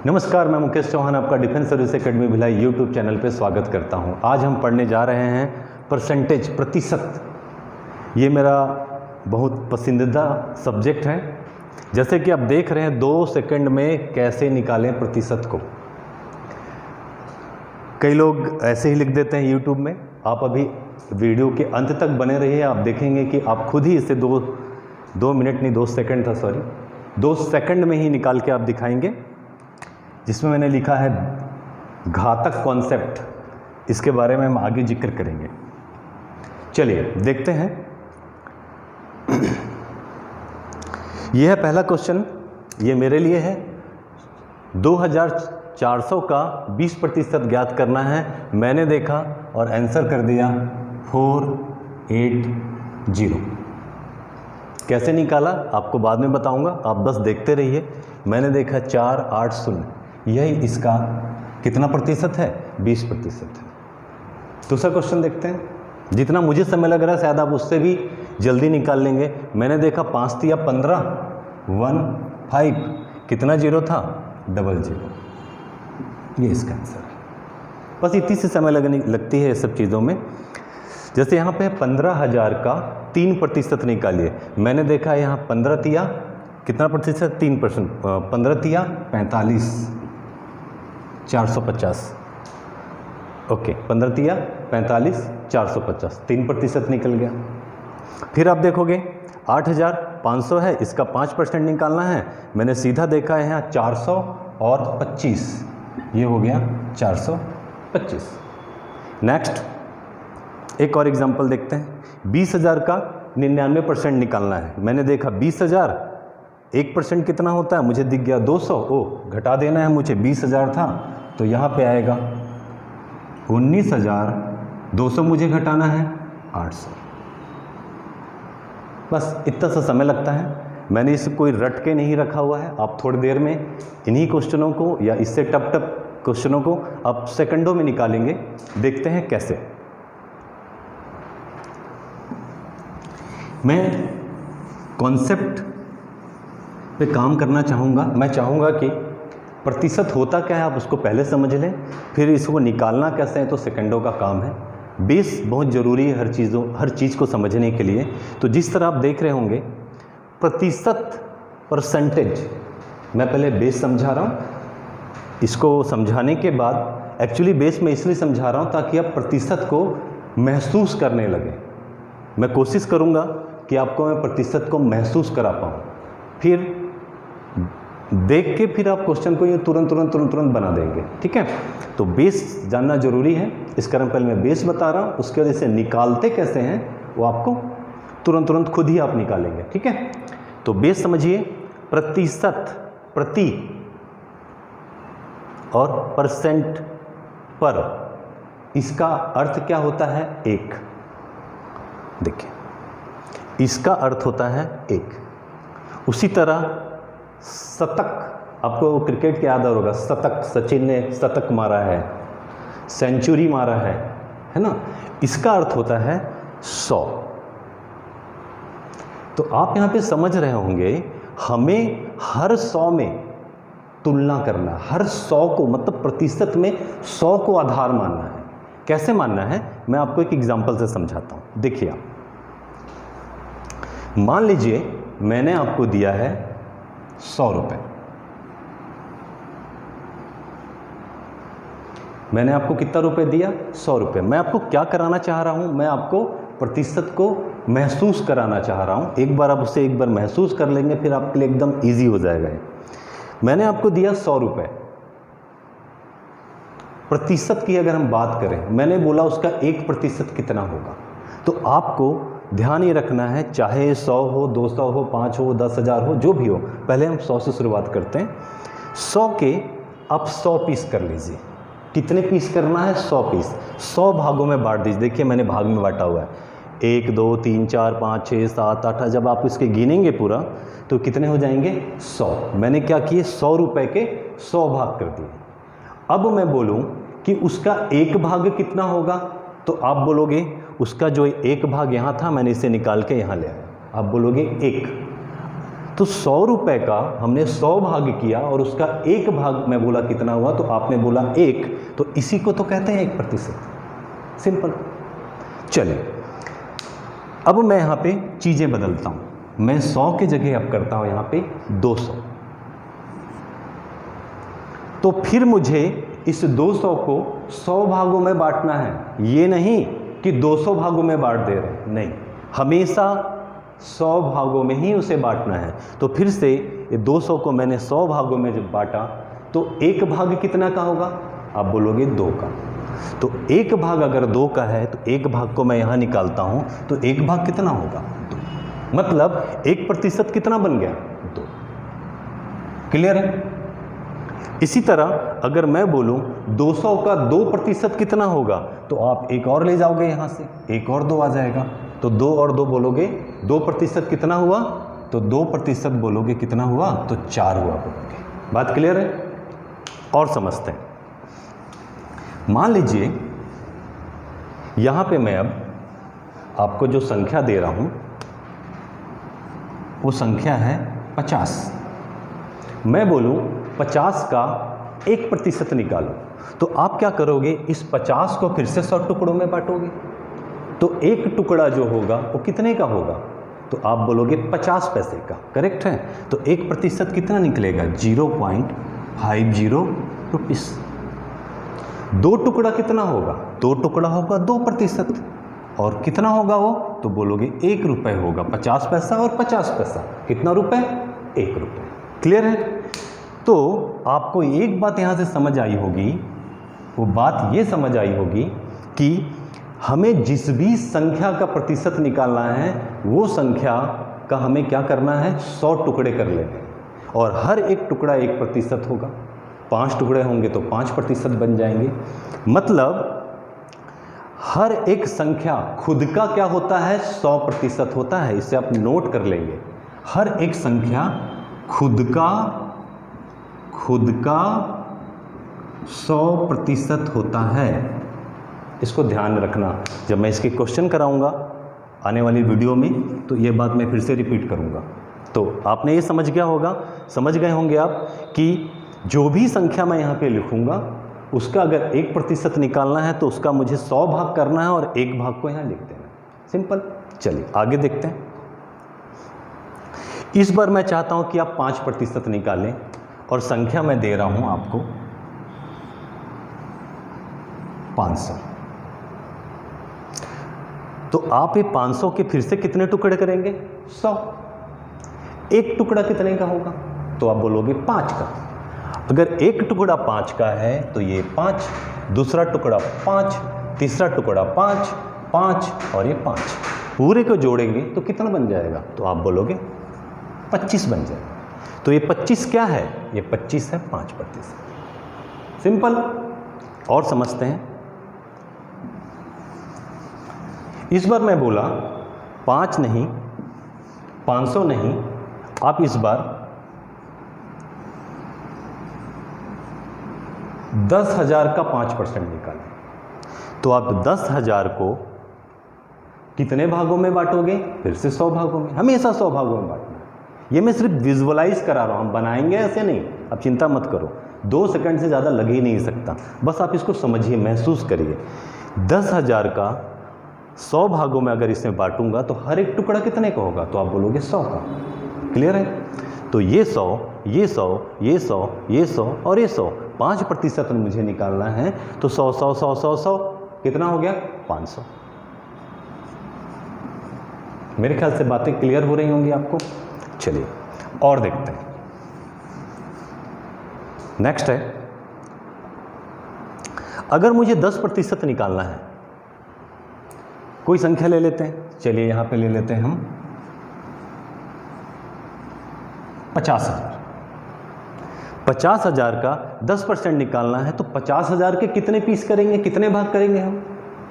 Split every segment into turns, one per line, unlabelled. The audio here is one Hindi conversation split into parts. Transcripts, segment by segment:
नमस्कार, मैं मुकेश चौहान आपका defence service academy Bhilai YouTube channel पे स्वागत करता हूं। आज हम पढ़ने जा रहे हैं परसेंटेज, प्रतिशत। ये मेरा बहुत पसंदीदा सब्जेक्ट है। जैसे कि आप देख रहे हैं 2 सेकंड में कैसे निकालें प्रतिशत को। कई लोग ऐसे ही लिख देते हैं यूट्यूब में। आप अभी वीडियो के अंत तक बने रहिए, आप देखेंगे कि आप खुद ही इसे 2 मिनट नहीं 2 सेकंड था, सॉरी 2 सेकंड में ही निकाल के आप दिखाएंगे। जिसमें मैंने लिखा है घातक कॉन्सेप्ट, इसके बारे में हम आगे जिक्र करेंगे। चलिए देखते हैं। यह है पहला क्वेश्चन, ये मेरे लिए है। 2400 का 20% ज्ञात करना है। मैंने देखा और आंसर कर दिया 480। कैसे निकाला आपको बाद में बताऊंगा, आप बस देखते रहिए। मैंने देखा 480, यही इसका कितना प्रतिशत है? 20% है। दूसरा क्वेश्चन देखते हैं। जितना मुझे समय लग रहा है शायद आप उससे भी जल्दी निकाल लेंगे। मैंने देखा 5 तिया 15, 15, कितना जीरो था? 00। ये इसका आंसर है। बस इतनी सी समय लगती है ये सब चीज़ों में। जैसे यहाँ पे 15,000 का 3% निकालिए। मैंने देखा यहाँ 15 तिया कितना प्रतिशत? 3%। 15 तिया 45, 450। ओके, 15 तिया 45, 450, 3% निकल गया। फिर आप देखोगे 8,500 है, इसका 5% निकालना है। मैंने सीधा देखा है यहाँ 400 और 25, ये हो गया 425। नेक्स्ट एक और एग्जांपल देखते हैं। 20,000 का 99% निकालना है। मैंने देखा 20,000, 1% कितना होता है? मुझे दिख गया 200। ओ, घटा देना है मुझे, 20,000 था तो यहाँ पे आएगा 19,200, मुझे घटाना है 800। बस इतना सा समय लगता है। मैंने इसे कोई रट के नहीं रखा हुआ है। आप थोड़ी देर में इन्हीं क्वेश्चनों को या इससे टप क्वेश्चनों को आप सेकंडों में निकालेंगे। देखते हैं कैसे। मैं कॉन्सेप्ट पे काम करना चाहूँगा। मैं चाहूँगा कि प्रतिशत होता क्या है आप उसको पहले समझ लें, फिर इसको निकालना कैसे है तो सेकंडों का काम है। बेस बहुत ज़रूरी है हर चीज़ को समझने के लिए। तो जिस तरह आप देख रहे होंगे प्रतिशत, परसेंटेज, मैं पहले बेस समझा रहा हूँ। इसको समझाने के बाद एक्चुअली बेस में इसलिए समझा रहा हूँ ताकि आप प्रतिशत को महसूस करने लगे। मैं कोशिश करूँगा कि आपको मैं प्रतिशत को महसूस करा पाऊँ, फिर देख के फिर आप क्वेश्चन को ये तुरंत बना देंगे। ठीक है, तो बेस जानना जरूरी है। इस कारण पहले मैं बेस बता रहा हूँ, उसके वजह से निकालते कैसे हैं वो आपको तुरंत खुद ही आप निकालेंगे। ठीक है, तो बेस समझिए। प्रतिशत, प्रति और परसेंट, पर, इसका अर्थ क्या होता है? 1। देखिए, इसका अर्थ होता है 1। उसी तरह शतक, आपको क्रिकेट के याद होगा, शतक, सचिन ने शतक मारा है, सेंचुरी मारा है ना? इसका अर्थ होता है 100। तो आप यहाँ पे समझ रहे होंगे हमें हर 100 में तुलना करना, हर 100 को, मतलब प्रतिशत में 100 को आधार मानना है। कैसे मानना है मैं आपको एक एग्जांपल से समझाता हूँ। देखिए, आप मान लीजिए मैंने आपको दिया है 100 रुपये। मैंने आपको कितना रुपए दिया? 100 रुपये। मैं आपको क्या कराना चाह रहा हूं? मैं आपको प्रतिशत को महसूस कराना चाह रहा हूं। एक बार आप उसे एक बार महसूस कर लेंगे फिर आपके लिए एकदम इजी हो जाएगा। मैंने आपको दिया 100 रुपये। प्रतिशत की अगर हम बात करें, मैंने बोला उसका 1% कितना होगा। तो आपको ध्यान ये रखना है, चाहे 100 हो, 200 हो, 5 हो, 10,000 हो, जो भी हो, पहले हम 100 से शुरुआत करते हैं। 100 के आप 100 पीस कर लीजिए। कितने पीस करना है? 100 पीस। 100 भागों में बांट दीजिए। देखिए मैंने भाग में बांटा हुआ है, 1, 2, 3, 4, 5, 6, 7, 8। जब आप इसके गिनेंगे पूरा तो कितने हो जाएंगे? 100। मैंने क्या किए? 100 रुपये के 100 भाग कर दिए। अब मैं बोलूँ कि उसका 1 भाग कितना होगा, तो आप बोलोगे उसका जो 1 भाग यहाँ था मैंने इसे निकाल के यहाँ ले आया। आप बोलोगे 1। तो 100 रुपये का हमने 100 भाग किया और उसका एक भाग मैं बोला कितना हुआ, तो आपने बोला 1, तो इसी को तो कहते हैं 1%। सिंपल। चलिए अब मैं यहाँ पे चीज़ें बदलता हूँ, मैं 100 की जगह अब करता हूँ यहाँ पे 200। तो फिर मुझे इस 200 को 100 भागों में बांटना है, ये नहीं कि 200 भागों में बांट दे रहे हैं, नहीं, हमेशा 100 भागों में ही उसे बांटना है। तो फिर से ये 200 को मैंने 100 भागों में जब बांटा तो एक भाग कितना का होगा, आप बोलोगे 2 का। तो एक भाग अगर 2 का है तो एक भाग को मैं यहाँ निकालता हूँ, तो एक भाग कितना होगा, 2। मतलब 1% कितना बन गया, 2। क्लियर है। इसी तरह अगर मैं बोलूं 200 का 2% कितना होगा, तो आप एक और ले जाओगे यहाँ से, एक और 2 आ जाएगा, तो 2 और 2 बोलोगे 2% कितना हुआ, तो 2% बोलोगे कितना हुआ, तो 4 हुआ बोलोगे। बात क्लियर है। और समझते हैं। मान लीजिए यहाँ पे मैं अब आपको जो संख्या दे रहा हूँ वो संख्या है 50। मैं बोलूँ 50 का 1% निकालो, तो आप क्या करोगे, इस 50 को फिर से 100 टुकड़ों में बांटोगे, तो एक टुकड़ा जो होगा वो कितने का होगा, तो आप बोलोगे 50 पैसे का। करेक्ट है। तो 1% कितना निकलेगा, 0.50 रुपीस। 2 टुकड़ा कितना होगा, 2 टुकड़ा होगा 2%, और कितना होगा वो, तो बोलोगे 1 रुपये होगा। 50 पैसा और 50 पैसा, कितना रुपए, 1 रुपये। क्लियर है। तो आपको एक बात यहाँ से समझ आई होगी, वो बात ये समझ आई होगी कि हमें जिस भी संख्या का प्रतिशत निकालना है वो संख्या का हमें क्या करना है, 100 टुकड़े कर लेने, और हर एक टुकड़ा 1% होगा। 5 टुकड़े होंगे तो 5% बन जाएंगे। मतलब हर एक संख्या खुद का क्या होता है, 100% होता है। इसे आप नोट कर लेंगे। हर एक संख्या खुद का 100% होता है। इसको ध्यान रखना, जब मैं इसके क्वेश्चन कराऊंगा आने वाली वीडियो में, तो ये बात मैं फिर से रिपीट करूंगा। तो आपने ये समझ गए होंगे आप कि जो भी संख्या मैं यहाँ पे लिखूंगा उसका अगर 1% निकालना है तो उसका मुझे 100 भाग करना है और एक भाग को यहाँ लिख देना। सिंपल। चलिए आगे देखते हैं। इस बार मैं चाहता हूँ कि आप 5% निकालें, और संख्या मैं दे रहा हूँ आपको 500। तो आप ये 500 के फिर से कितने टुकड़े करेंगे, 100। एक टुकड़ा कितने का होगा, तो आप बोलोगे 5 का। अगर एक टुकड़ा 5 का है तो ये 5, दूसरा टुकड़ा 5, तीसरा टुकड़ा 5, 5 और ये 5, पूरे को जोड़ेंगे तो कितना बन जाएगा, तो आप बोलोगे 25 बन जाएगा। तो ये 25 क्या है, ये 25 है 5%। सिंपल। और समझते हैं। इस बार मैं बोला 5 नहीं, 500 नहीं, आप इस बार 10,000 का 5% निकालें। तो आप 10,000 को कितने भागों में बांटोगे, फिर से 100 भागों में, हमेशा 100 भागों में बांटना है। ये मैं सिर्फ विजुअलाइज करा रहा हूँ, हम बनाएंगे ऐसे नहीं, आप चिंता मत करो। 2 सेकंड से ज़्यादा लग ही नहीं सकता, बस आप इसको समझिए, महसूस करिए। 10,000 का 100 भागों में अगर इसमें बांटूंगा तो हर एक टुकड़ा कितने का होगा, तो आप बोलोगे 100 का। क्लियर है। तो ये 100, ये 100, ये 100, ये 100 और ये 100, 5% मुझे निकालना है। तो 100 100 100 100 100 कितना हो गया, 500। मेरे ख्याल से बातें क्लियर हो रही होंगी आपको। चलिए और देखते हैं। नेक्स्ट है, अगर मुझे 10% निकालना है, कोई संख्या ले लेते हैं। चलिए यहां पे ले लेते हैं हम 50,000। 50,000 का 10% निकालना है तो 50,000 के कितने पीस करेंगे, कितने भाग करेंगे हम,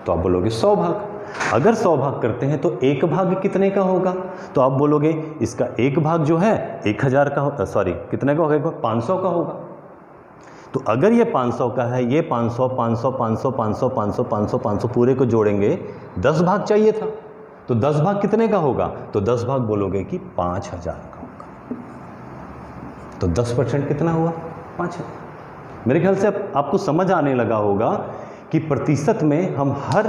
तो आप बोलोगे 100 भाग। अगर 100 भाग करते हैं तो एक भाग कितने का होगा, तो आप बोलोगे इसका एक भाग जो है 1000 का, सॉरी कितने का होगा, 500 का होगा। तो अगर ये 500 का है, ये 500 500 500 500 500 500 500 पूरे को जोड़ेंगे 10 भाग चाहिए था, तो 10 भाग कितने का होगा, तो 10 भाग बोलोगे कि 5000 का होगा। तो 10% कितना हुआ? 5000। मेरे ख्याल से अब आपको समझ आने लगा होगा कि प्रतिशत में हम हर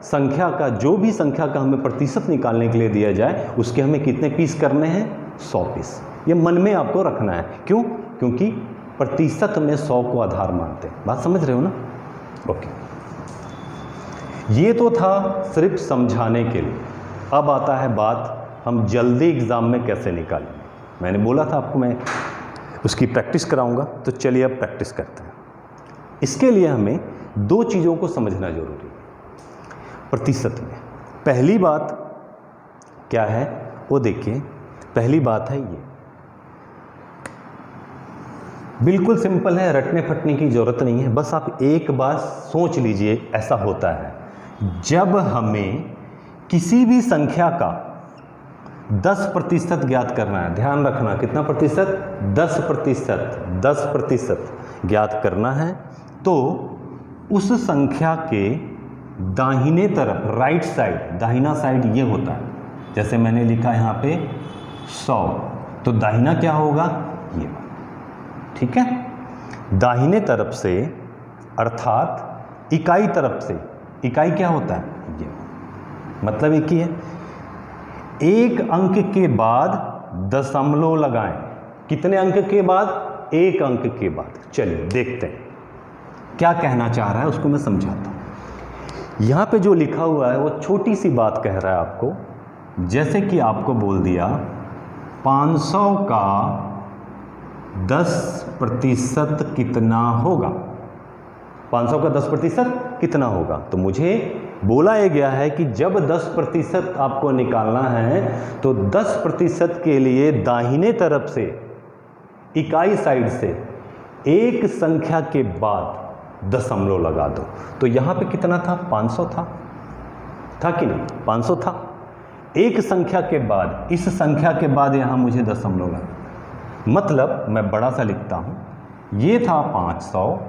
संख्या का, जो भी संख्या का हमें प्रतिशत निकालने के लिए दिया जाए, उसके हमें कितने पीस करने हैं? 100 पीस। ये मन में आपको रखना है। क्यों? क्योंकि प्रतिशत में 100 को आधार मानते हैं। बात समझ रहे हो ना? ओके, ये तो था सिर्फ समझाने के लिए। अब आता है बात, हम जल्दी एग्ज़ाम में कैसे निकालेंगे। मैंने बोला था आपको मैं उसकी प्रैक्टिस कराऊंगा, तो चलिए अब प्रैक्टिस करते हैं। इसके लिए हमें 2 चीज़ों को समझना जरूरी है प्रतिशत में। पहली बात क्या है वो देखिए, पहली बात है ये, बिल्कुल सिंपल है, रटने फटने की ज़रूरत नहीं है। बस आप एक बार सोच लीजिए, ऐसा होता है जब हमें किसी भी संख्या का 10% ज्ञात करना है। ध्यान रखना, कितना प्रतिशत? 10% ज्ञात करना है, तो उस संख्या के दाहिने तरफ, राइट साइड, दाहिना साइड ये होता है। जैसे मैंने लिखा यहाँ पे 100, तो दाहिना क्या होगा? ये, ठीक है। दाहिने तरफ से अर्थात इकाई तरफ से, इकाई क्या होता है? ये, मतलब एक ही है। एक अंक के बाद दशमलव लगाएं। कितने अंक के बाद? एक अंक के बाद। चलिए देखते हैं क्या कहना चाह रहा है, उसको मैं समझाता हूं। यहां पे जो लिखा हुआ है वो छोटी सी बात कह रहा है आपको। जैसे कि आपको बोल दिया 500 का 10% कितना होगा? 500 का 10% कितना होगा? तो मुझे बोला यह गया है कि जब 10% आपको निकालना है तो 10% के लिए दाहिने तरफ से, इकाई साइड से एक संख्या के बाद दशमलव लगा दो। तो यहाँ पे कितना था? 500 था कि नहीं? 500 था। एक संख्या के बाद, इस संख्या के बाद यहाँ मुझे दशमलव लगा, मतलब मैं बड़ा सा लिखता हूँ, ये था 500,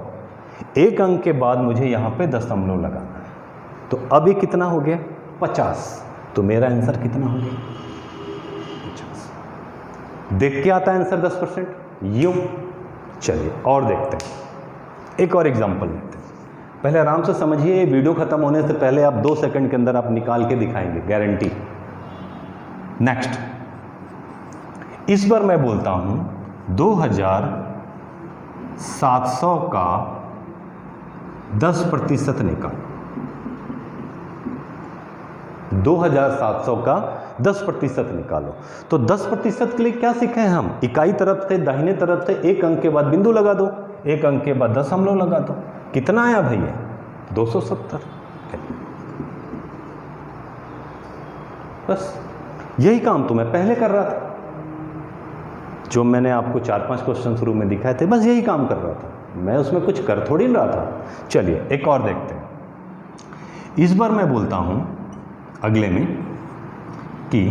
एक अंक के बाद मुझे यहाँ पे दशमलव लगाना है। तो अब ये कितना हो गया? 50। तो मेरा आंसर कितना हो गया? 50। देख के आता है आंसर 10%, यूं। चलिए और देखते हैं, एक और एग्जांपल लेते हैं। पहले आराम से समझिए, वीडियो खत्म होने से पहले आप 2 सेकंड के अंदर आप निकाल के दिखाएंगे, गारंटी। नेक्स्ट, इस बार मैं बोलता हूं 2700 का 10% निकाल। 2700 का 10% निकालो। तो 10% के लिए क्या सीखे हैं हम? इकाई तरफ से, दाहिने तरफ से एक अंक के बाद बिंदु लगा दो, एक अंक के बाद दशमलव लगा दो। कितना आया भैया? 270। बस यही काम तो मैं पहले कर रहा था, जो मैंने आपको 4-5 क्वेश्चन शुरू में दिखाए थे, बस यही काम कर रहा था मैं, उसमें कुछ कर थोड़ी नहीं रहा था। चलिए एक और देखते हैं। इस बार मैं बोलता हूं अगले में कि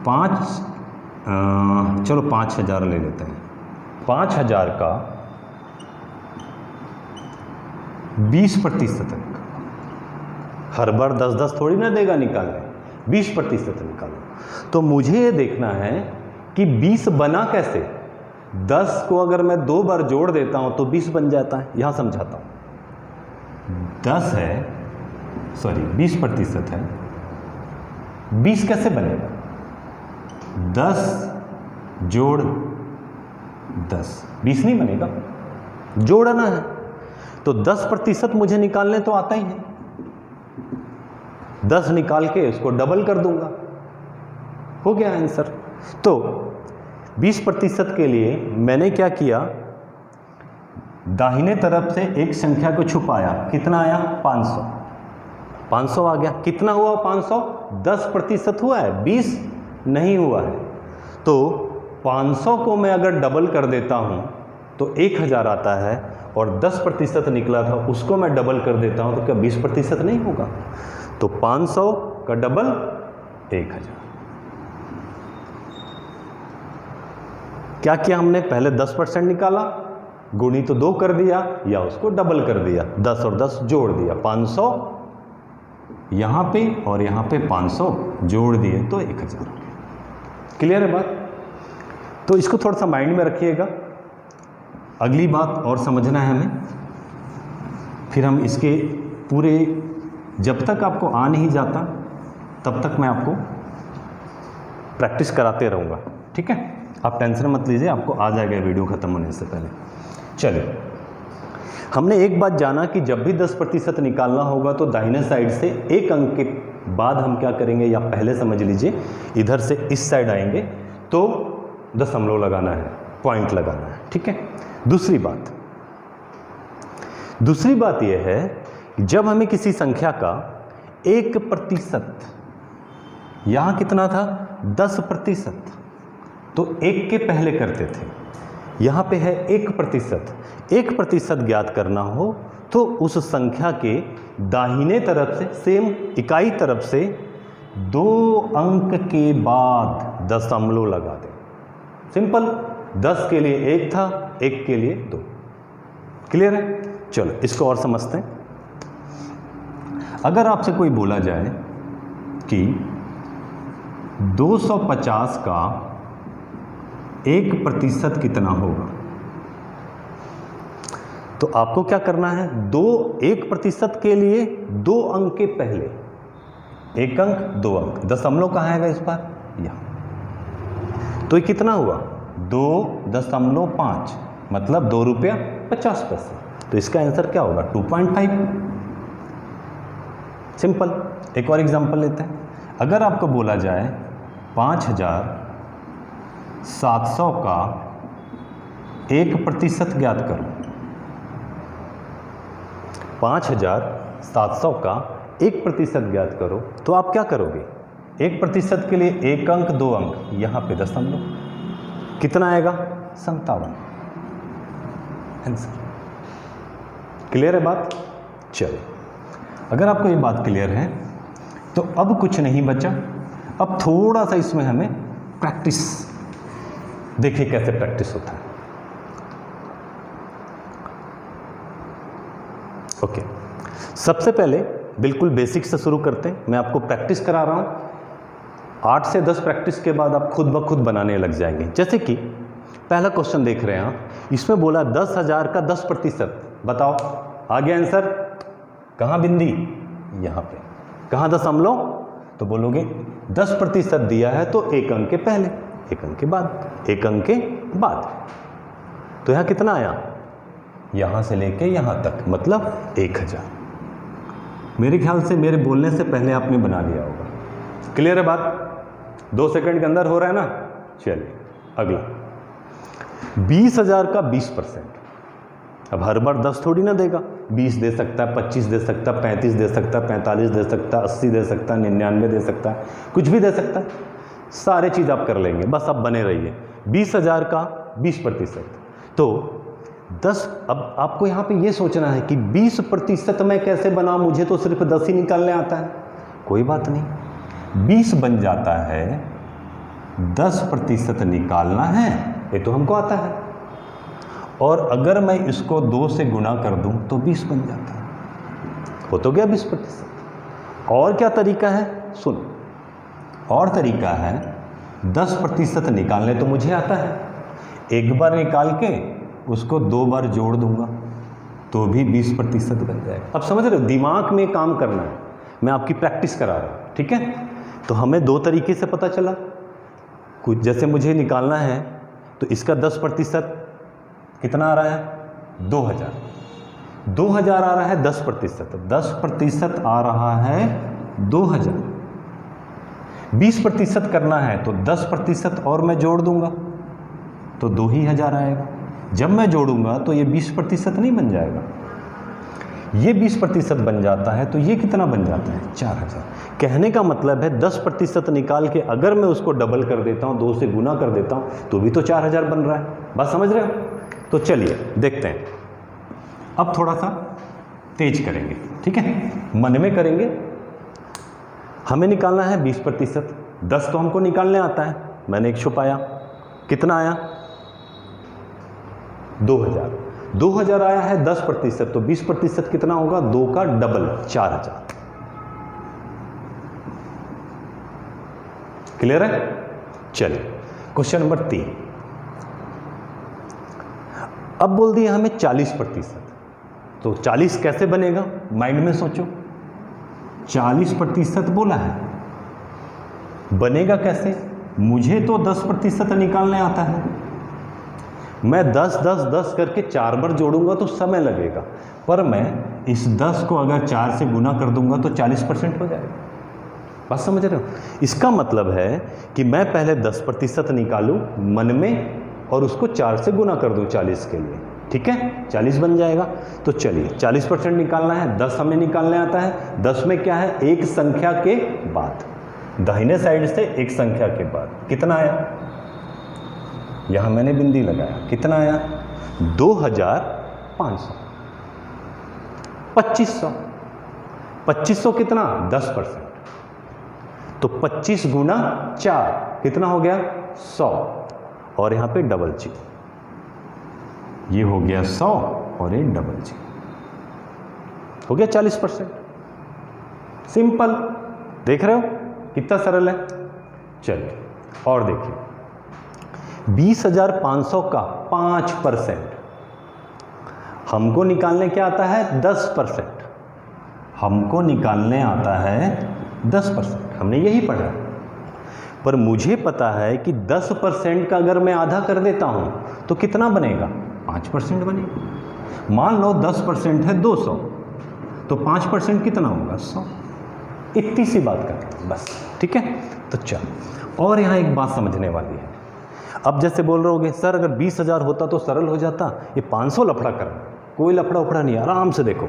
5000 ले लेते हैं। 5000 का 20% निकालो। हर बार 10-10 थोड़ी ना देगा निकालने, 20% निकालो। तो मुझे ये देखना है कि 20 बना कैसे। 10 को अगर मैं 2 बार जोड़ देता हूं तो 20 बन जाता है। यहां समझाता हूं। 10 है, सॉरी 20% है, 20 कैसे बनेगा? 10 जोड़ 10, 20 नहीं बनेगा, जोड़ना है। तो 10% मुझे निकालने तो आता ही है, 10 निकाल के उसको डबल कर दूंगा, हो गया आंसर। तो 20% के लिए मैंने क्या किया? दाहिने तरफ से एक संख्या को छुपाया। कितना आया? 500। 500 आ गया। कितना हुआ 500? 10% हुआ है, 20 नहीं हुआ है। तो 500 को मैं अगर डबल कर देता हूं तो 1000 आता है, और 10% निकला था उसको मैं डबल कर देता हूं तो क्या 20% नहीं होगा? तो 500 का डबल 1000। क्या किया हमने? पहले 10% निकाला, गुणी तो 2 कर दिया, या उसको डबल कर दिया, 10 और 10 जोड़ दिया, 500 यहां पे और यहां पे 500 जोड़ दिए तो 1000 हो गया। क्लियर है बात? तो इसको थोड़ा सा माइंड में रखिएगा। अगली बात और समझना है हमें, फिर हम इसके पूरे, जब तक आपको आ नहीं जाता तब तक मैं आपको प्रैक्टिस कराते रहूँगा, ठीक है। आप टेंशन मत लीजिए, आपको आ जाएगा वीडियो ख़त्म होने से पहले। चलिए, हमने एक बात जाना कि जब भी 10% निकालना होगा तो दाहिने साइड से एक अंक के बाद हम क्या करेंगे, या पहले समझ लीजिए, इधर से इस साइड आएंगे तो दशमलव लगाना है, पॉइंट लगाना है, ठीक है। दूसरी बात यह है कि जब हमें किसी संख्या का 1%, यहाँ कितना था 10%, तो 1 के पहले करते थे, यहाँ पे है 1%, 1% ज्ञात करना हो तो उस संख्या के दाहिने तरफ से, सेम इकाई तरफ से 2 अंक के बाद दशमलव लगा दें। सिंपल, 10 के लिए 1 था, 1 के लिए 2। क्लियर है? चलो इसको और समझते हैं। अगर आपसे कोई बोला जाए कि 250 का 1% कितना होगा, तो आपको क्या करना है, 1% के लिए 2 अंक के पहले, 1 अंक 2 अंक, दशमलव कहाँ है इस बार, यहाँ। तो ये कितना हुआ 2.5, मतलब 2 रुपया 50 पैसे। तो इसका आंसर क्या होगा 2.5। सिंपल। एक और एग्जांपल लेते हैं। अगर आपको बोला जाए 5700 का 1% ज्ञात करो, 5700 का 1% ज्ञात करो, तो आप क्या करोगे, 1% के लिए 1 अंक 2 अंक, यहाँ पे दशमलव, कितना आएगा 57 आंसर। क्लियर है बात? चलो, अगर आपको ये बात क्लियर है तो अब कुछ नहीं बचा, अब थोड़ा सा इसमें हमें प्रैक्टिस, देखिए कैसे प्रैक्टिस होता है। ओके, सबसे पहले बिल्कुल बेसिक से शुरू करते हैं। मैं आपको प्रैक्टिस करा रहा हूँ, 8 से 10 प्रैक्टिस के बाद आप खुद ब खुद बनाने लग जाएंगे। जैसे कि पहला क्वेश्चन देख रहे हैं आप, इसमें बोला 10,000 का 10%, बताओ आ गया आंसर, कहाँ बिंदी, यहाँ पे, कहाँ दशमलव, तो बोलोगे 10% दिया है तो 1 अंक के पहले, 1 अंक के बाद, 1 अंक के बाद, तो यहाँ कितना आया, यहाँ से लेके यहाँ तक, मतलब 1000। मेरे ख्याल से मेरे बोलने से पहले आपने बना लिया होगा। क्लियर है बात? 2 सेकंड के अंदर हो रहा है ना। चलिए अगला, 20,000 का 20%। अब हर बार 10 थोड़ी ना देगा, 20 दे सकता है, 25 दे सकता है, 35 दे सकता है, 45 दे सकता है, 80 दे सकता है, 99 दे सकता है, कुछ भी दे सकता है। सारे चीज़ आप कर लेंगे, बस आप बने रहिए। 20,000 का 20%, तो 10, अब आपको यहाँ पे ये सोचना है कि 20% मैं कैसे बनाऊँ, मुझे तो सिर्फ 10 ही निकालने आता है। कोई बात नहीं, 20 बन जाता है, 10% निकालना है, ये तो हमको आता है। और अगर मैं इसको 2 से गुणा कर दूं तो 20 बन जाता है, हो तो गया 20%। और क्या तरीका है, सुनो, और तरीका है 10% निकालने तो मुझे आता है, एक बार निकाल के उसको 2 बार जोड़ दूंगा तो भी 20% बन जाएगा। अब समझ रहे हो, दिमाग में काम करना है, मैं आपकी प्रैक्टिस करा रहा हूँ, ठीक है। तो हमें 2 तरीके से पता चला, कुछ जैसे मुझे निकालना है तो इसका 10% कितना आ रहा है, 2000, 2000 आ रहा है 10%, 10% आ रहा है 2000, 20% करना है तो 10% और मैं जोड़ दूंगा तो 2000 आएगा। जब मैं जोड़ूंगा तो ये 20% नहीं बन जाएगा, ये 20% बन जाता है, तो ये कितना बन जाता है 4000। कहने का मतलब है 10% निकाल के अगर मैं उसको डबल कर देता हूँ, 2 से गुना कर देता हूँ, तो भी तो 4000 बन रहा है। बात समझ रहे हो? तो चलिए देखते हैं, अब थोड़ा सा तेज करेंगे, ठीक है, मन में करेंगे। हमें निकालना है 20%, 10 तो हमको निकालने आता है, मैंने एक छुपाया, कितना आया 2000, 2000 आया है 10%, तो 20% कितना होगा, 2 का डबल 4000। क्लियर है? चलिए क्वेश्चन नंबर 3, अब बोल दिया हमें 40%, तो 40 कैसे बनेगा, माइंड में सोचो। 40% बोला है, बनेगा कैसे? मुझे तो 10% निकालने आता है, मैं 10 10 10 करके 4 बार जोड़ूंगा तो समय लगेगा, पर मैं इस 10 को अगर 4 से गुना कर दूंगा तो 40% हो जाएगा। बात समझ रहे हो? इसका मतलब है कि मैं पहले 10% निकालूं मन में और उसको 4 से गुना कर दूं 40 के लिए, ठीक है, 40 बन जाएगा। तो चलिए 40% निकालना है, 10 हमें निकालने आता है। 10 में क्या है, एक संख्या के बाद, दाहिने साइड से एक संख्या के बाद कितना आया, यहां मैंने बिंदी लगाया, कितना आया 2500। 2500 कितना 10%, तो 25 गुना 4 कितना हो गया 100, और यहां पे डबल जी, ये हो गया 100 और ये डबल जी, हो गया 40%। सिंपल, देख रहे हो कितना सरल है। चलिए और देखिए, 20,500 का 5% हमको निकालने क्या आता है 10%, हमको निकालने आता है 10%, हमने यही पढ़ा। पर मुझे पता है कि 10% का अगर मैं आधा कर देता हूं तो कितना बनेगा 5% बनेगा। मान लो 10% है 200, तो 5% कितना होगा 100। इतनी सी बात करते हैं बस, ठीक है। तो चलो, और यहाँ एक बात समझने वाली है। अब जैसे बोल रहे होगे सर अगर 20,000 होता तो सरल हो जाता, ये 500 लफड़ा करना, कोई लफड़ा उफड़ा नहीं, आराम से देखो।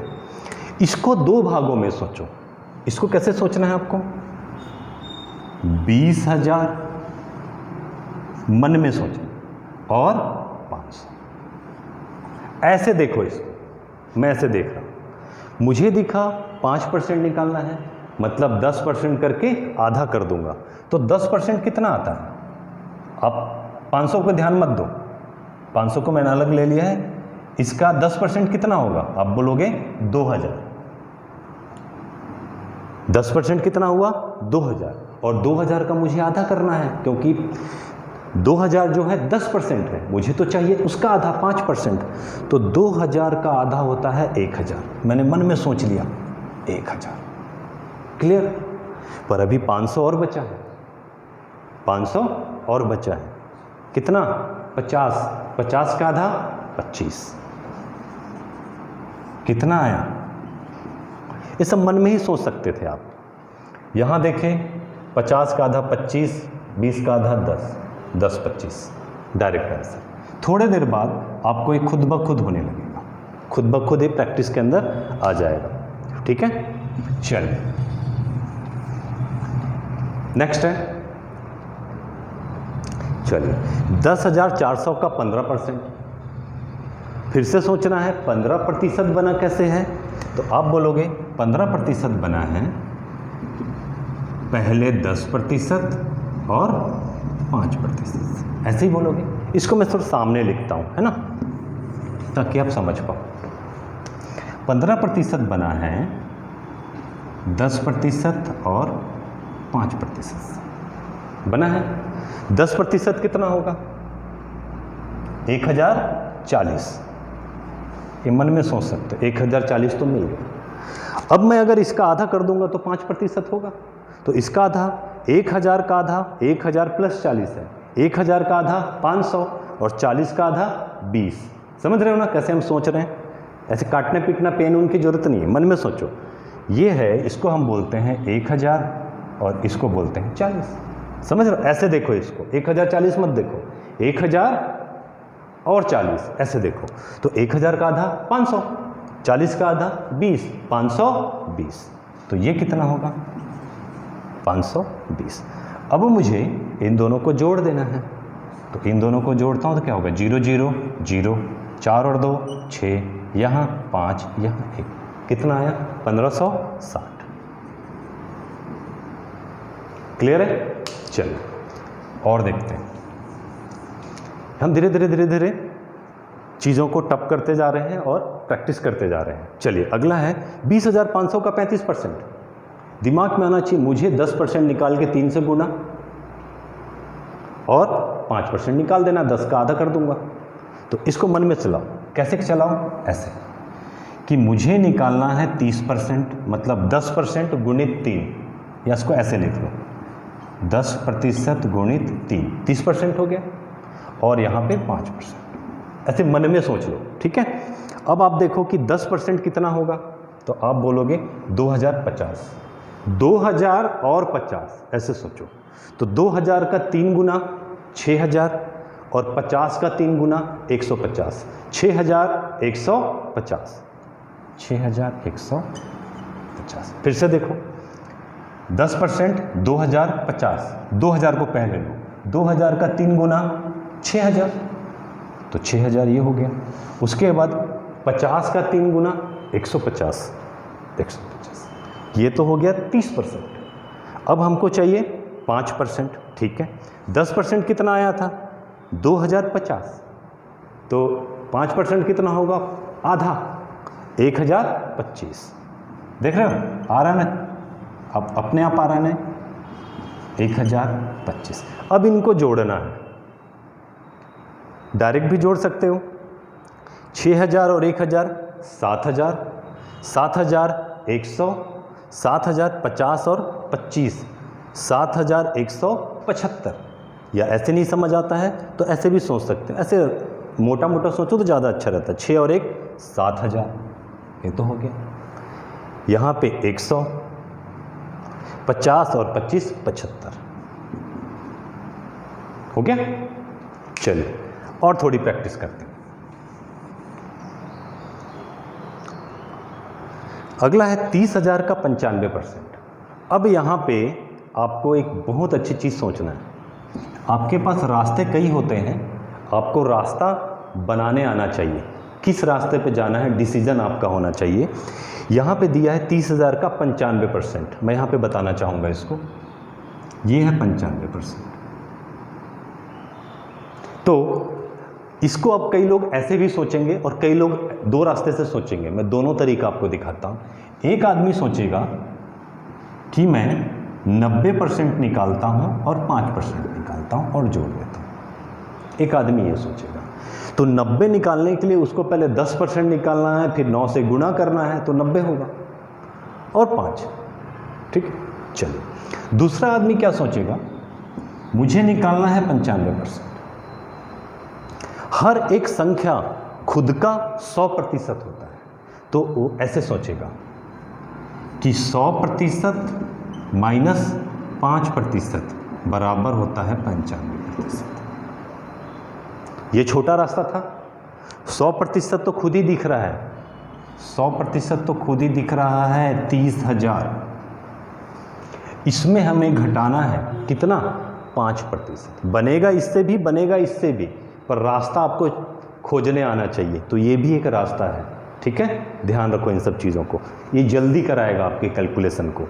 इसको 2 भागों में सोचो। इसको कैसे सोचना है आपको, 20,000 मन में सोचो और 500 ऐसे देखो। इसको मैं ऐसे देख रहा हूं, मुझे दिखा 5% निकालना है, मतलब 10% करके आधा कर दूंगा, तो 10% कितना आता है। अब 500 को ध्यान मत दो, 500 को मैंने अलग ले लिया है, इसका 10% कितना होगा, आप बोलोगे 2000। 10% कितना हुआ 2000, और 2000 का मुझे आधा करना है, क्योंकि 2000 जो है 10% है, मुझे तो चाहिए उसका आधा 5%, तो 2000 का आधा होता है 1000। मैंने मन में सोच लिया 1000, क्लियर। पर अभी 500 और बचा है, 500 और बचा है, कितना 50, 50 का आधा 25, कितना आया। ये सब मन में ही सोच सकते थे आप। यहां देखें 50 का आधा 25, 20 का आधा 10, 10 25 डायरेक्ट आंसर। थोड़े देर बाद आपको ये खुद ब खुद होने लगेगा, खुद ब खुद ये प्रैक्टिस के अंदर आ जाएगा, ठीक है। चलिए नेक्स्ट है, चलिए 10,400 का 15%। फिर से सोचना है 15% बना कैसे है, तो आप बोलोगे 15% बना है, पहले 10% और 5%, ऐसे ही बोलोगे। इसको मैं थोड़ा सामने लिखता हूं, है ना, ताकि आप समझ पाओ। 15% बना है, 10% और 5% बना है। 10% कितना होगा 1040, ये मन में सोच सकते हो, 1040 तो मिल गया। अब मैं अगर इसका आधा कर दूंगा तो 5% होगा, तो इसका आधा 1000 का आधा 1000 प्लस 40 है, 1000 का आधा 500 और 40 का आधा 20। समझ रहे हो ना कैसे हम सोच रहे हैं, ऐसे काटने पीटना पेन उनकी जरूरत नहीं है, मन में सोचो। ये है, इसको हम बोलते हैं 1000 और इसको बोलते हैं 40। समझ रहे हो, ऐसे देखो इसको, 1040 मत देखो, 1000 और 40 ऐसे देखो। तो 1000 का आधा 500, 40 का आधा 20, 520, तो ये कितना होगा 520। अब मुझे इन दोनों को जोड़ देना है, तो इन दोनों को जोड़ता हूं तो क्या होगा 0 0 0, 4 और 2 6, यहाँ 5, यहाँ 1, कितना आया 1560। क्लियर है। चलिए और देखते हैं, हम धीरे धीरे चीज़ों को टप करते जा रहे हैं और प्रैक्टिस करते जा रहे हैं। चलिए अगला है 20,500 का 35%। दिमाग में आना चाहिए, मुझे 10% निकाल के 3 से गुना और 5% निकाल देना, 10 का आधा कर दूंगा। तो इसको मन में चलाओ, कैसे चलाओ? ऐसे कि मुझे निकालना है 30%, मतलब 10% गुणित 3, या इसको ऐसे लिख लो 10% गुणित 3, 30% हो गया, और यहाँ पे 5%, ऐसे मन में सोच लो, ठीक है। अब आप देखो कि 10% कितना होगा, तो आप बोलोगे 2050, 2000 और 50, ऐसे सोचो। तो 2000 का 3 गुना 6000 और 50 का 3 गुना 150, 6150, 6150। फिर से देखो 10% 2050, 2000 को पहले लो, 2000 का 3 गुना 6000, तो 6000 ये हो गया। उसके बाद 50 का 3 गुना 150, 150, ये तो हो गया 30%। अब हमको चाहिए 5%, ठीक है। 10% कितना आया था? 2050, तो 5% कितना होगा? आधा, 1025। देख रहे हो आ रहा है ना, अब अपने आप आ रहा है ना, 1025। अब इनको जोड़ना है, डायरेक्ट भी जोड़ सकते हो, 6000 और 1000 7000, 7000 100, 7000 50 और 25, 7175। या ऐसे नहीं समझ आता है तो ऐसे भी सोच सकते हैं, ऐसे मोटा मोटा सोचो तो ज़्यादा अच्छा रहता है। 6 और 1 7000, ये तो हो गया। यहाँ पे 100, 50 और 25 75, हो गया। चलिए और थोड़ी प्रैक्टिस करते हैं। अगला है 30,000 का 95%। अब यहाँ पे आपको एक बहुत अच्छी चीज़ सोचना है। आपके पास रास्ते कई होते हैं, आपको रास्ता बनाने आना चाहिए, किस रास्ते पे जाना है डिसीजन आपका होना चाहिए। यहाँ पे दिया है 30,000 का 95%, मैं यहाँ पे बताना चाहूँगा इसको, ये है 95%। तो इसको अब कई लोग ऐसे भी सोचेंगे और कई लोग दो रास्ते से सोचेंगे। मैं दोनों तरीका आपको दिखाता हूँ। एक आदमी सोचेगा कि मैं 90% निकालता हूँ और 5% निकालता हूँ और जोड़ देता हूँ। एक आदमी ये सोचेगा। तो 90 निकालने के लिए उसको पहले 10% निकालना है, फिर 9 से गुणा करना है तो 90 होगा, और 5, ठीक है। चलिए दूसरा आदमी क्या सोचेगा, मुझे निकालना है 95%। हर एक संख्या खुद का 100% होता है, तो वो ऐसे सोचेगा कि 100% माइनस 5% बराबर होता है 95%। ये छोटा रास्ता था। 100% तो खुद ही दिख रहा है, 100% तो खुद ही दिख रहा है 30,000। इसमें हमें घटाना है कितना? 5%। बनेगा इससे भी, बनेगा इससे भी, पर रास्ता आपको खोजने आना चाहिए। तो ये भी एक रास्ता है, ठीक है। ध्यान रखो इन सब चीज़ों को, ये जल्दी कराएगा आपके कैलकुलेशन को।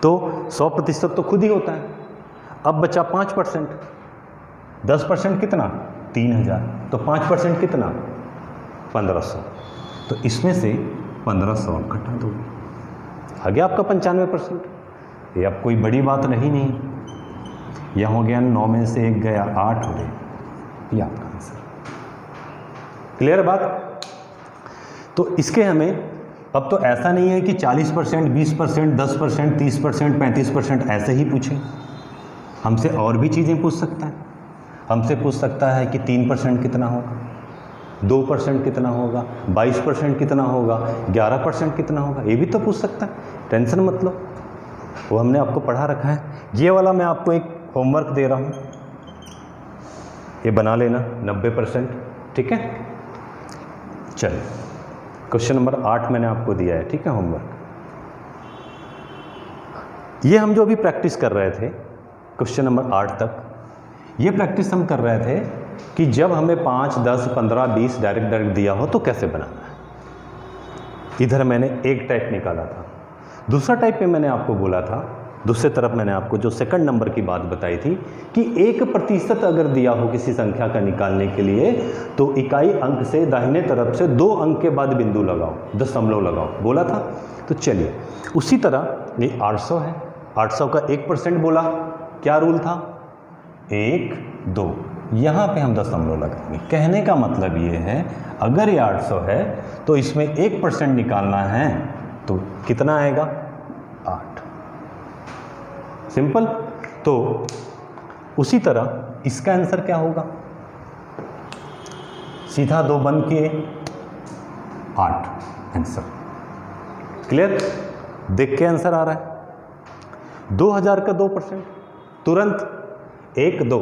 तो 100% तो खुद ही होता है। अब बचा 5%। 10% कितना? 3,000। तो 5% कितना? 1,500। तो इसमें से 1,500 घटा दोगे, आ गया आपका 95%। ये अब कोई बड़ी बात नहीं। यह हो गया 9 में से 1 गया, 8 हो गए, ये आपका आंसर। क्लियर बात? तो इसके हमें अब तो ऐसा नहीं है कि 40%, 20%, 10%, 30%, 35% ऐसे ही पूछें। हमसे और भी चीज़ें पूछ सकता है। हमसे पूछ सकता है कि 3% कितना होगा, 2% कितना होगा, 22% कितना होगा, 11% कितना होगा, ये भी तो पूछ सकता है। टेंशन मत लो, वो हमने आपको पढ़ा रखा है। ये वाला मैं आपको एक होमवर्क दे रहा हूँ, ये बना लेना 90%, ठीक है। चलिए क्वेश्चन नंबर 8 मैंने आपको दिया है, ठीक है, होमवर्क। ये हम जो अभी प्रैक्टिस कर रहे थे क्वेश्चन नंबर 8 तक, ये प्रैक्टिस हम कर रहे थे कि जब हमें 5, 10, 15, 20 डायरेक्ट दिया हो तो कैसे बनाना है। इधर मैंने एक टाइप निकाला था, दूसरा टाइप पे मैंने आपको बोला था, दूसरे तरफ मैंने आपको जो सेकंड नंबर की बात बताई थी कि 1% अगर दिया हो किसी संख्या का निकालने के लिए तो इकाई अंक से दाहिने तरफ से 2 अंक के बाद बिंदु लगाओ, दशमलव लगाओ, बोला था। तो चलिए उसी तरह ये 800 है, 800 का 1% बोला, क्या रूल था? 1, 2, यहाँ पे हम दशमलव लगाएंगे। कहने का मतलब ये है अगर ये 800 है तो इसमें 1% निकालना है तो कितना आएगा 8। सिंपल। तो उसी तरह इसका आंसर क्या होगा, सीधा 2 बन के 8 आंसर। क्लियर। देख के आंसर आ रहा है 2000 का 2%, तुरंत 1 2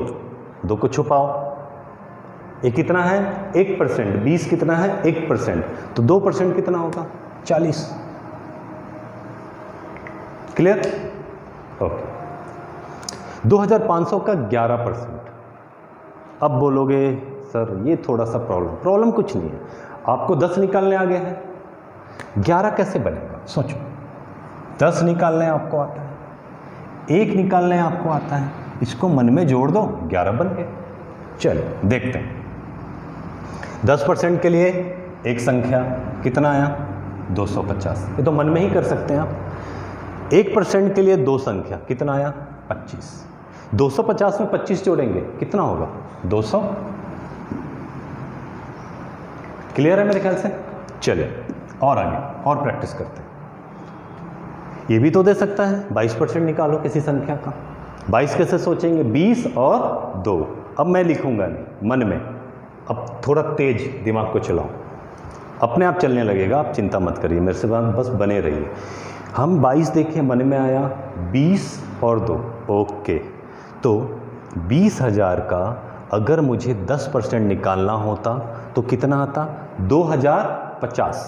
2 को छुपाओ, ये कितना है 1%, 20 कितना है 1%, तो 2% कितना होगा 40। क्लियर। ओके। 2500 का 11%। अब बोलोगे सर ये थोड़ा सा प्रॉब्लम कुछ नहीं है, आपको 10 निकालने आ गए हैं, 11 कैसे बनेगा। सोचो 10 निकालने आपको आता है, 1 निकालने आपको आता है, इसको मन में जोड़ दो 11 बन गए। चलो देखते हैं। 10% के लिए एक संख्या कितना आया 250, ये तो मन में ही कर सकते हैं आप। 1% के लिए 2 संख्या कितना आया 25, 250 में 25 जोड़ेंगे कितना होगा 200। क्लियर है मेरे ख्याल से। चलिए और आगे और प्रैक्टिस करते हैं। ये भी तो दे सकता है 22% निकालो किसी संख्या का। 22 कैसे सोचेंगे 20 और 2। अब मैं लिखूंगा नहीं मन में, अब थोड़ा तेज दिमाग को चलाओ, अपने आप चलने लगेगा, आप चिंता मत करिए, मेरे से बस बने रहिए। हम 22 देखिए मन में आया 20 और 2। ओके, तो 20,000 का अगर मुझे 10% निकालना होता तो कितना आता 2050।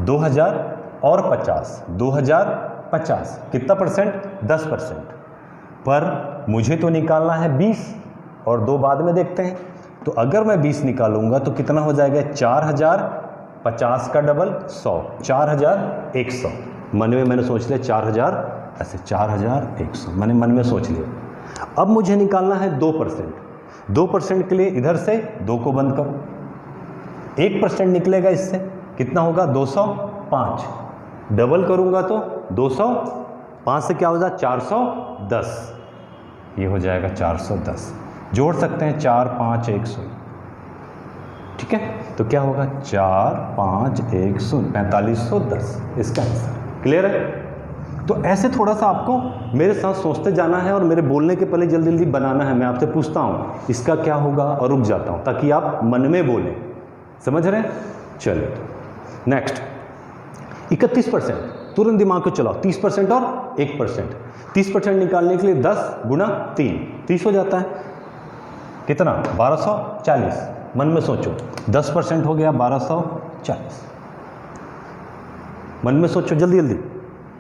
2000 और 50, 2050 कितना परसेंट 10%। पर मुझे तो निकालना है 20 और 2 बाद में देखते हैं। तो अगर मैं 20 निकालूंगा तो कितना हो जाएगा 4000, 50 का डबल 100, 4100। मन में मैंने सोच लिया 4000, ऐसे 4100 मैंने मन में सोच लिया। अब मुझे निकालना है 2%। 2% के लिए इधर से 2 को बंद करो, 1% निकलेगा इससे कितना होगा 205। डबल करूंगा तो 200, 5 से क्या हो जाए 410, ये हो जाएगा 410। जोड़ सकते हैं 4 5 100, ठीक है। तो क्या होगा 4 5 100 4510 इसका आंसर। क्लियर है। तो ऐसे थोड़ा सा आपको मेरे साथ सोचते जाना है और मेरे बोलने के पहले जल्दी जल्दी बनाना है। मैं आपसे पूछता हूँ इसका क्या होगा और रुक जाता हूँ ताकि आप मन में बोलें। समझ रहे हैं। चलिए नेक्स्ट 31%। तुरंत दिमाग को चलाओ। 30% और 1%। 30% निकालने के लिए 10 गुना 3 30 हो जाता है कितना 1240। मन में सोचो 10% हो गया 1240। मन में सोचो जल्दी जल्दी,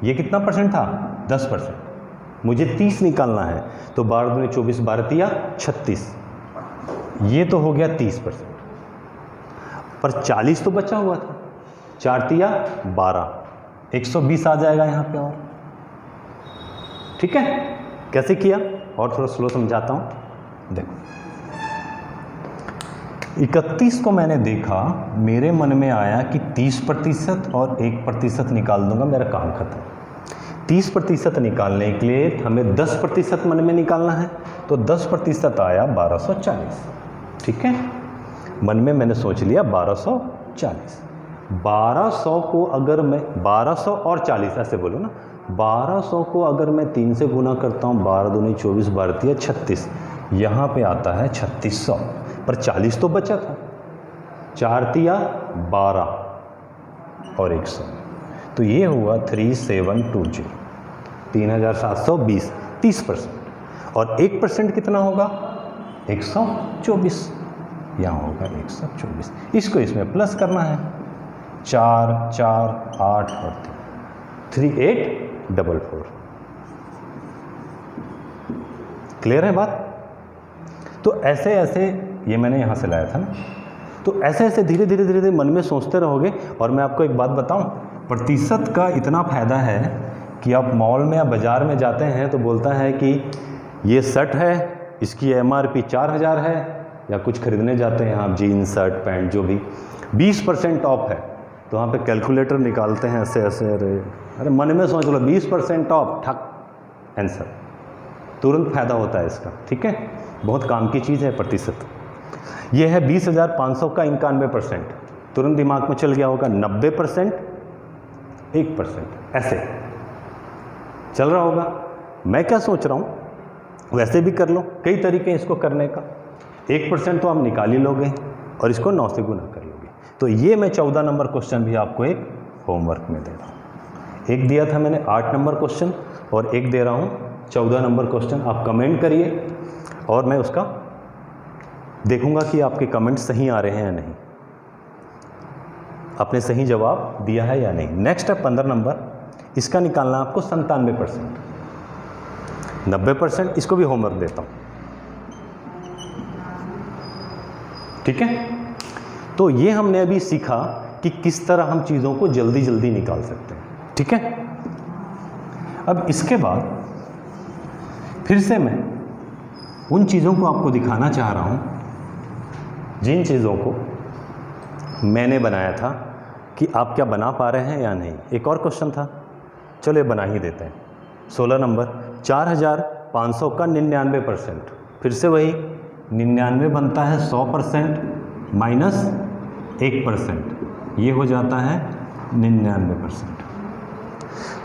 ये कितना परसेंट था 10%। मुझे 30 निकालना है तो 12 दूनी 24, 12 तिया 36, ये तो हो गया 30%। पर 40 तो बचा हुआ था, 4 तिया 12, 120 आ जाएगा यहाँ पे। और ठीक है, कैसे किया और थोड़ा स्लो समझाता हूँ। देखो 31 को मैंने देखा, मेरे मन में आया कि 30% और 1% निकाल दूंगा, मेरा काम खत्म। 30% निकालने के लिए हमें 10% मन में निकालना है, तो 10% आया 1240। ठीक है, मन में मैंने सोच लिया 1240। 1200 को अगर मैं 1200 और 40 ऐसे बोलो ना, 1200 को अगर मैं 3 से गुना करता हूँ, 12 दूनी 24, 12 तिया 36, यहाँ पे आता है 3600। पर 40 तो बचा था, 4 तिया 12 और 100, तो ये हुआ 3720, 3720। 30% और 1% कितना होगा 124, यहाँ होगा 124। इसको इसमें प्लस करना है, 4 4 8 और 3844। क्लियर है बात। तो ऐसे ऐसे ये मैंने यहाँ से लाया था ना, तो ऐसे ऐसे धीरे धीरे धीरे धीरे मन में सोचते रहोगे। और मैं आपको एक बात बताऊँ, प्रतिशत का इतना फ़ायदा है कि आप मॉल में या बाज़ार में जाते हैं तो बोलता है कि ये शर्ट है, इसकी MRP 4000 है, या कुछ खरीदने जाते हैं आप जीन्स शर्ट पैंट जो भी, 20% ऑफ है, तो वहाँ पे कैलकुलेटर निकालते हैं ऐसे ऐसे, अरे मन में सोच लो 20% ऑफ, ठक आंसर। तुरंत फ़ायदा होता है इसका, ठीक है, बहुत काम की चीज़ है प्रतिशत। ये है 20,500 का 91%, तुरंत दिमाग में चल गया होगा। 90% 1%, ऐसे चल रहा होगा। मैं क्या सोच रहा हूँ, वैसे भी कर लो, कई तरीके हैं इसको करने का। 1% तो आप निकाल ही लोगे और इसको 9 से गुना कर लोगे। तो ये मैं 14 नंबर क्वेश्चन भी आपको एक होमवर्क में दे रहा हूँ। एक दिया था मैंने 8 नंबर क्वेश्चन और एक दे रहा हूँ 14 नंबर क्वेश्चन। आप कमेंट करिए और मैं उसका देखूंगा कि आपके कमेंट सही आ रहे हैं या नहीं, आपने सही जवाब दिया है या नहीं। नेक्स्ट है 15 नंबर, इसका निकालना आपको 97%, 90%। इसको भी होमवर्क देता हूँ, ठीक है। तो ये हमने अभी सीखा कि किस तरह हम चीज़ों को जल्दी जल्दी निकाल सकते हैं, ठीक है। अब इसके बाद फिर से मैं उन चीज़ों को आपको दिखाना चाह रहा हूँ जिन चीज़ों को मैंने बनाया था कि आप क्या बना पा रहे हैं या नहीं। एक और क्वेश्चन था, चलो ये बना ही देते हैं। 16 नंबर, 4,500 का 99%, फिर से वही 99 बनता है 100% माइनस 1%, ये हो जाता है 99%।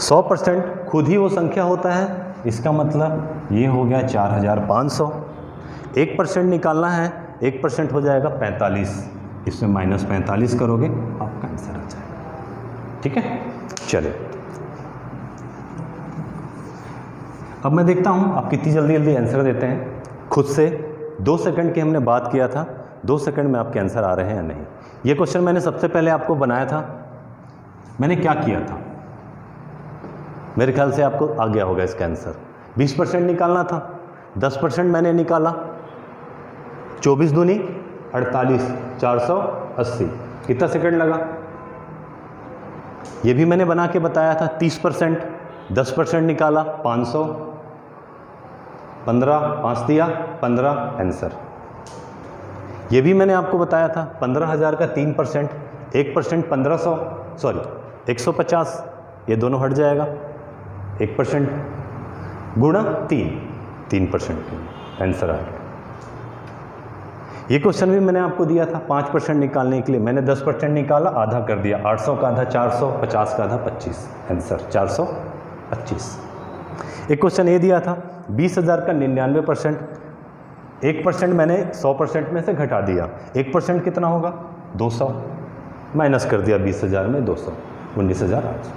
100% खुद ही वो संख्या होता है, इसका मतलब ये हो गया 4,500। 1% निकालना है, 1% हो जाएगा 45, इसमें माइनस 45 करोगे आपका आंसर आ जाएगा, ठीक है। चलिए अब मैं देखता हूँ आप कितनी जल्दी जल्दी आंसर देते हैं खुद से। 2 सेकंड की हमने बात किया था, 2 सेकंड में आपके आंसर आ रहे हैं या नहीं। ये क्वेश्चन मैंने सबसे पहले आपको बनाया था, मैंने क्या किया था, मेरे ख्याल से आपको आ गया होगा इसका आंसर। 20% निकालना था, 10% मैंने निकाला, 24 दूनी 48, 480, कितना सेकंड लगा। ये भी मैंने बना के बताया था। 30%, 10% निकाला 500, 15, 5 दिया 15, आंसर। ये भी मैंने आपको बताया था। 15,000 का 3%, 1% 1500, सॉरी 150, ये दोनों हट जाएगा। 1% गुणा 3% आंसर आ गया। ये क्वेश्चन भी मैंने आपको दिया था 5% निकालने के लिए, मैंने 10% निकाला, आधा कर दिया, 800 का आधा 400, 50 का आधा 25, आंसर 425। एक क्वेश्चन ये दिया था 20,000 का 99%, 1% मैंने 100% में से घटा दिया, 1% कितना होगा 200, माइनस कर दिया 20,000 में 200, 19,800।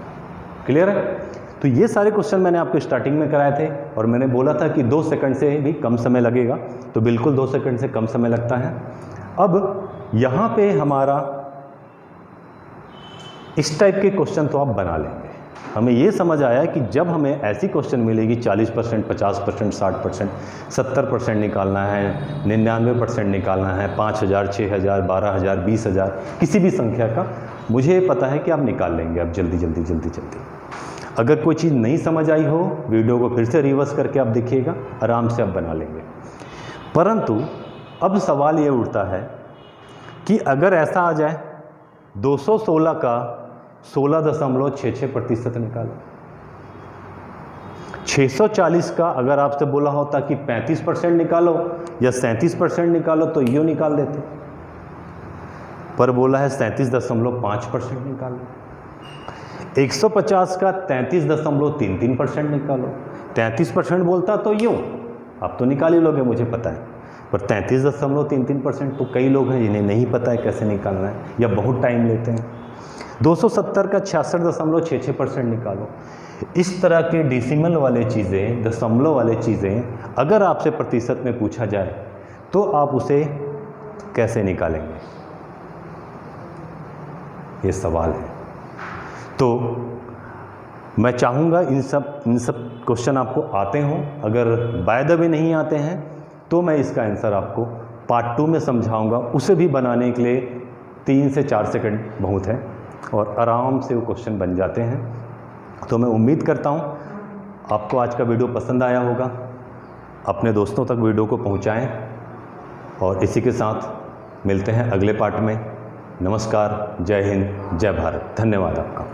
क्लियर है। तो ये सारे क्वेश्चन मैंने आपको स्टार्टिंग में कराए थे और मैंने बोला था कि 2 सेकंड से भी कम समय लगेगा, तो बिल्कुल 2 सेकंड से कम समय लगता है। अब यहाँ पे हमारा इस टाइप के क्वेश्चन तो आप बना लेंगे। हमें ये समझ आया कि जब हमें ऐसी क्वेश्चन मिलेगी 40%, 50%, 60%, 70% निकालना है, 99% निकालना है, 5,000, 6,000, 12,000, 20,000, किसी भी संख्या का, मुझे पता है कि आप निकाल लेंगे अब जल्दी जल्दी जल्दी जल्दी। अगर कोई चीज़ नहीं समझ आई हो, वीडियो को फिर से रिवर्स करके आप देखिएगा, आराम से आप बना लेंगे। परंतु अब सवाल ये उठता है कि अगर ऐसा आ जाए 216 का 16.66% निकालो, 640 का अगर आपसे बोला होता कि 35% निकालो या 37% निकालो तो यूँ निकाल देते, पर बोला है 37.5% निकालो। 150 का 33.33% निकालो, 33% बोलता तो यूँ आप तो निकाल ही लोगे, मुझे पता है, पर 33.33% तो कई लोग हैं जिन्हें नहीं पता है कैसे निकालना है या बहुत टाइम लेते हैं। 270 का 66.66% निकालो। इस तरह के डेसिमल वाले चीज़ें, दशमलव वाले चीज़ें अगर आपसे प्रतिशत में पूछा जाए तो आप उसे कैसे निकालेंगे, ये सवाल है। तो मैं चाहूँगा इन सब क्वेश्चन आपको आते हों। अगर बाय द वे नहीं आते हैं तो मैं इसका आंसर आपको पार्ट 2 में समझाऊंगा। उसे भी बनाने के लिए 3 से 4 सेकंड बहुत है और आराम से वो क्वेश्चन बन जाते हैं। तो मैं उम्मीद करता हूँ आपको आज का वीडियो पसंद आया होगा। अपने दोस्तों तक वीडियो को पहुँचाएँ और इसी के साथ मिलते हैं अगले पार्ट में। नमस्कार, जय हिंद, जय भारत, धन्यवाद आपका।